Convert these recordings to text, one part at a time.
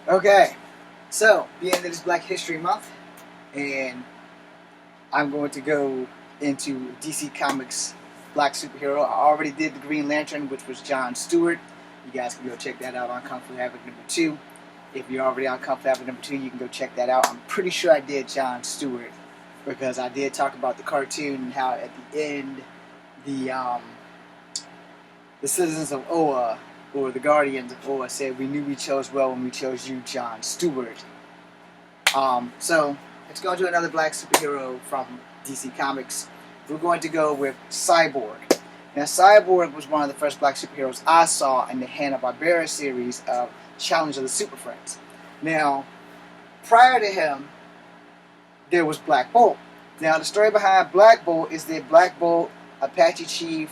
Okay, so being that it's Black History Month, and I'm going to go into DC Comics Black Superhero. I already did the Green Lantern, which was John Stewart. You guys can go check that out on Kung Fu Havoc #2. If you're already on Kung Fu Havoc #2, you can go check that out. I'm pretty sure I did John Stewart because I did talk about the cartoon and how at the end the citizens of Oa, or the Guardians of Oa, said, "We knew we chose well when we chose you, John Stewart." So let's go to another black superhero from DC Comics. We're going to go with Cyborg. Now, Cyborg was one of the first black superheroes I saw in the Hanna-Barbera series of Challenge of the Super Friends. Now, prior to him, there was Black Bolt. Now, the story behind Black Bolt is that Black Bolt, Apache Chief,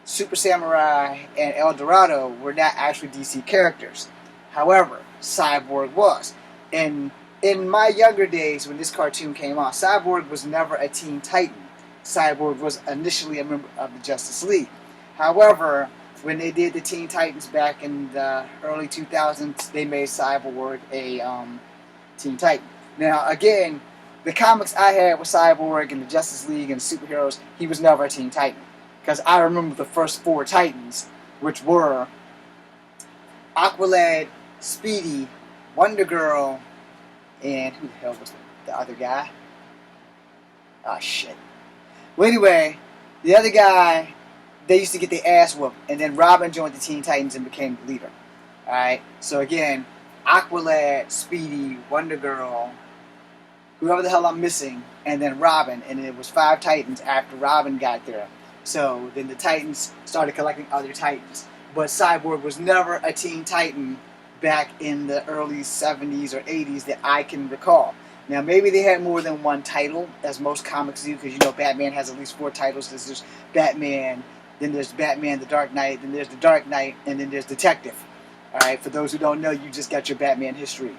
Super Samurai, and El Dorado were not actually DC characters. However, Cyborg was. And in my younger days, when this cartoon came out, Cyborg was never a Teen Titan. Cyborg was initially a member of the Justice League. However, when they did the Teen Titans back in the early 2000s, they made Cyborg a Teen Titan. Now, again, the comics I had with Cyborg and the Justice League and superheroes, he was never a Teen Titan. Because I remember the first 4 Titans, which were Aqualad, Speedy, Wonder Girl, and who the hell was the other guy? Ah, shit. Well, anyway, the other guy, they used to get their ass whooped, and then Robin joined the Teen Titans and became the leader. Alright, so again, Aqualad, Speedy, Wonder Girl, whoever the hell I'm missing, and then Robin, and it was 5 Titans after Robin got there. So then the Titans started collecting other Titans. But Cyborg was never a Teen Titan back in the early 70s or 80s that I can recall. Now, maybe they had more than one title, as most comics do, because you know Batman has at least 4 titles. There's Batman, then there's Batman the Dark Knight, then there's the Dark Knight, and then there's Detective. Alright, for those who don't know, you just got your Batman history.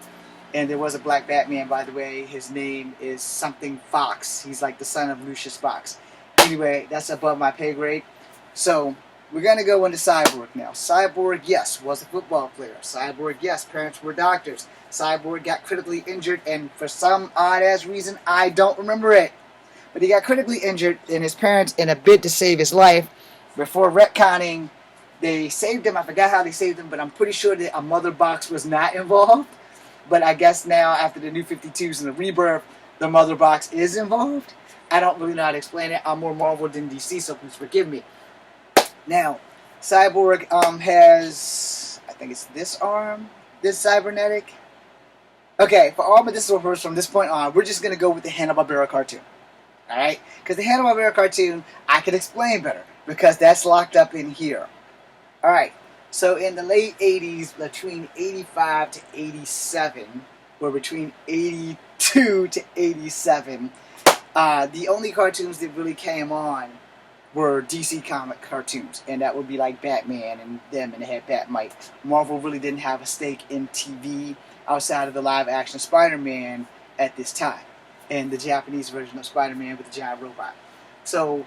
And there was a black Batman, by the way. His name is something Fox. He's like the son of Lucius Fox. Anyway, that's above my pay grade. So, we're going to go into Cyborg now. Cyborg, yes, was a football player. Cyborg, yes, parents were doctors. Cyborg got critically injured, and for some odd-ass reason, I don't remember it. But he got critically injured, and his parents, in a bid to save his life, before retconning, they saved him. I forgot how they saved him, but I'm pretty sure that a mother box was not involved. But I guess now, after the New 52s and the Rebirth, the mother box is involved. I don't really know how to explain it. I'm more Marvel than DC, so please forgive me. Now, Cyborg has, I think it's this arm, this cybernetic. Okay, for all but this is from this point on, we're just going to go with the Hanna-Barbera cartoon. Alright? Because the Hanna-Barbera cartoon, I can explain better, because that's locked up in here. Alright, so in the late 80s, between 85 to 87, or between 82 to 87, the only cartoons that really came on were DC comic cartoons, and that would be like Batman and them, and they had Batmite. Marvel really didn't have a stake in TV outside of the live-action Spider-Man at this time, and the Japanese version of Spider-Man with the giant robot. So,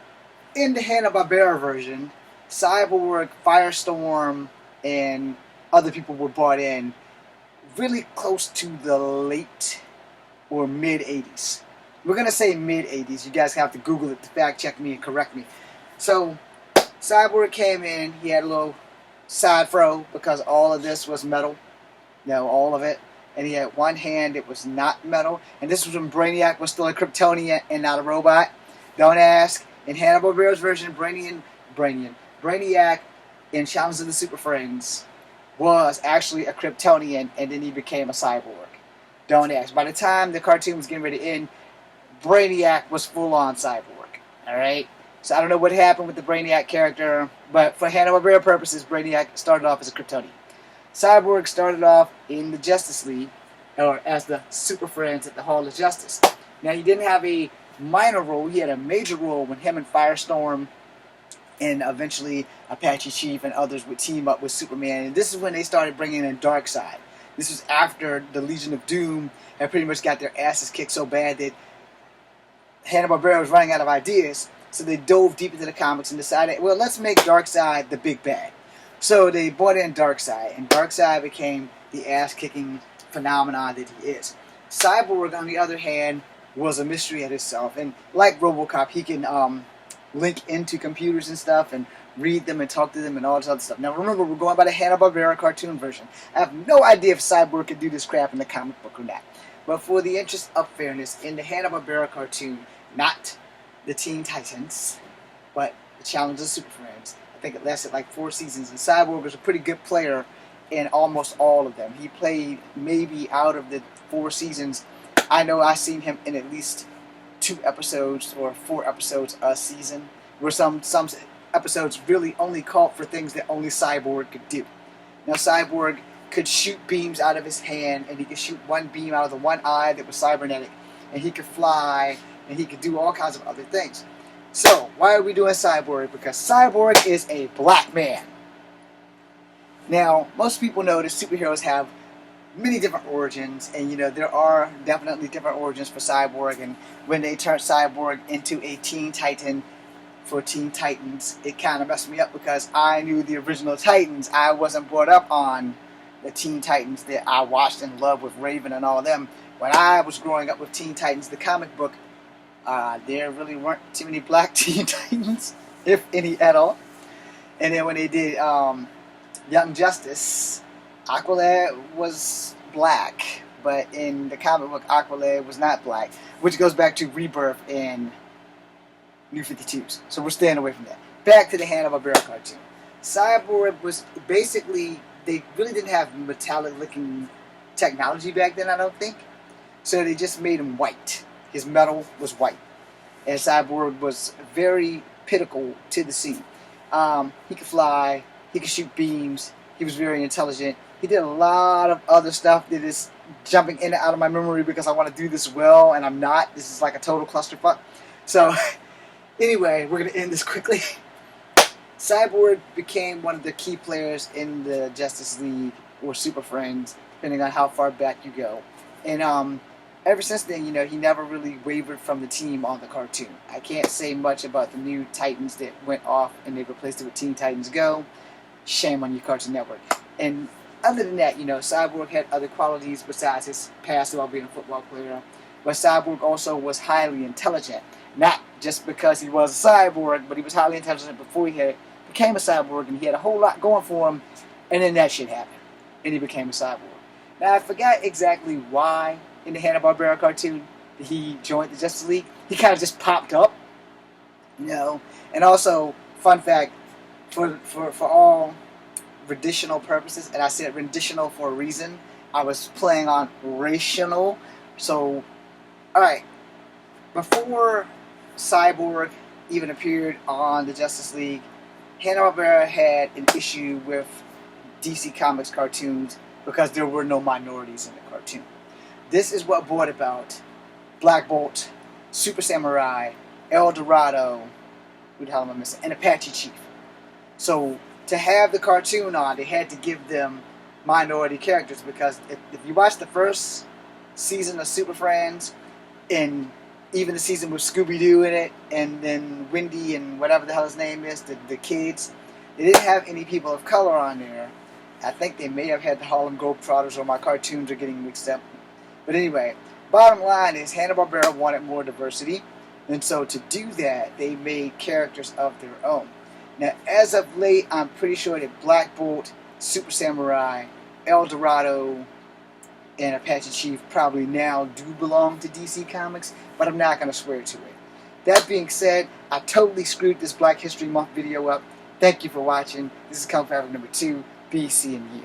in the Hanna-Barbera version, Cyborg, Firestorm, and other people were brought in really close to the late or mid-80s. We're going to say mid-80s. You guys have to Google it to fact-check me and correct me. So, Cyborg came in. He had a little side fro because all of this was metal. No, all of it. And he had one hand that was not metal. And this was when Brainiac was still a Kryptonian and not a robot. Don't ask. In Hanna-Barbera's version, Brainiac in Challenge of the Super Friends was actually a Kryptonian, and then he became a cyborg. Don't ask. By the time the cartoon was getting ready to end, Brainiac was full-on cyborg. Alright? So I don't know what happened with the Brainiac character, but for Hanna-Barbera purposes, Brainiac started off as a Kryptonian. Cyborg started off in the Justice League, or as the Super Friends at the Hall of Justice. Now, he didn't have a minor role. He had a major role when him and Firestorm and eventually Apache Chief and others would team up with Superman. And this is when they started bringing in Darkseid. This was after the Legion of Doom had pretty much got their asses kicked so bad that Hanna-Barbera was running out of ideas. So they dove deep into the comics and decided, well, let's make Darkseid the big bad. So they brought in Darkseid, and Darkseid became the ass-kicking phenomenon that he is. Cyborg, on the other hand, was a mystery at itself, and like RoboCop, he can link into computers and stuff and read them and talk to them and all this other stuff. Now remember, we're going by the Hanna-Barbera cartoon version. I have no idea if Cyborg could do this crap in the comic book or not. But for the interest of fairness, in the Hanna-Barbera cartoon, not the Teen Titans, but the Challenge of Super Friends, I think it lasted like 4 seasons, and Cyborg was a pretty good player in almost all of them. He played maybe out of the 4 seasons. I know I've seen him in at least 2 episodes or 4 episodes a season, where some episodes really only called for things that only Cyborg could do. Now Cyborg could shoot beams out of his hand, and he could shoot one beam out of the one eye that was cybernetic, and he could fly, and he could do all kinds of other things. So why are we doing Cyborg? Because Cyborg is a black man. Now most people know that superheroes have many different origins, and you know there are definitely different origins for Cyborg, and when they turned Cyborg into a Teen Titan for Teen Titans, it kind of messed me up because I knew the original Titans. I wasn't brought up on the Teen Titans that I watched and loved with Raven and all of them. When I was growing up with Teen Titans, the comic book, there really weren't too many black Teen Titans, if any at all. And then when they did Young Justice, Aqualad was black, but in the comic book, Aqualad was not black, which goes back to Rebirth and New 52s. So we're staying away from that. Back to the Hanna-Barbera cartoon. Cyborg was basically, they really didn't have metallic-looking technology back then, I don't think. So they just made him white. His metal was white. And Cyborg was very pivotal to the scene. He could fly. He could shoot beams. He was very intelligent. He did a lot of other stuff that is jumping in and out of my memory because I want to do this well, and I'm not. This is like a total clusterfuck. So anyway, we're going to end this quickly. Cyborg became one of the key players in the Justice League or Super Friends, depending on how far back you go. And ever since then, you know, he never really wavered from the team on the cartoon. I can't say much about the new Titans that went off and they replaced it with Teen Titans Go. Shame on you, Cartoon Network. And other than that, you know, Cyborg had other qualities besides his past about being a football player. But Cyborg also was highly intelligent. Not just because he was a cyborg, but he was highly intelligent before he became a cyborg, and he had a whole lot going for him, and then that shit happened, and he became a cyborg. Now, I forgot exactly why in the Hanna-Barbera cartoon he joined the Justice League. He kind of just popped up, you know. And also, fun fact, for all renditional purposes, and I said renditional for a reason, I was playing on rational. So, alright, before Cyborg even appeared on the Justice League, Hanna-Barbera had an issue with DC Comics cartoons because there were no minorities in the cartoon. This is what brought about Black Bolt, Super Samurai, El Dorado, who the hell am I missing, and Apache Chief. So to have the cartoon on, they had to give them minority characters, because if you watch the first season of Super Friends, and even the season with Scooby-Doo in it, and then Wendy and whatever the hell his name is, the kids, they didn't have any people of color on there. I think they may have had the Harlem Globetrotters, or my cartoons are getting mixed up. But anyway, bottom line is Hanna-Barbera wanted more diversity, and so to do that, they made characters of their own. Now, as of late, I'm pretty sure that Black Bolt, Super Samurai, El Dorado, and Apache Chief probably now do belong to DC Comics, but I'm not going to swear to it. That being said, I totally screwed this Black History Month video up. Thank you for watching. This is Kung Fu number 2. Be seeing you.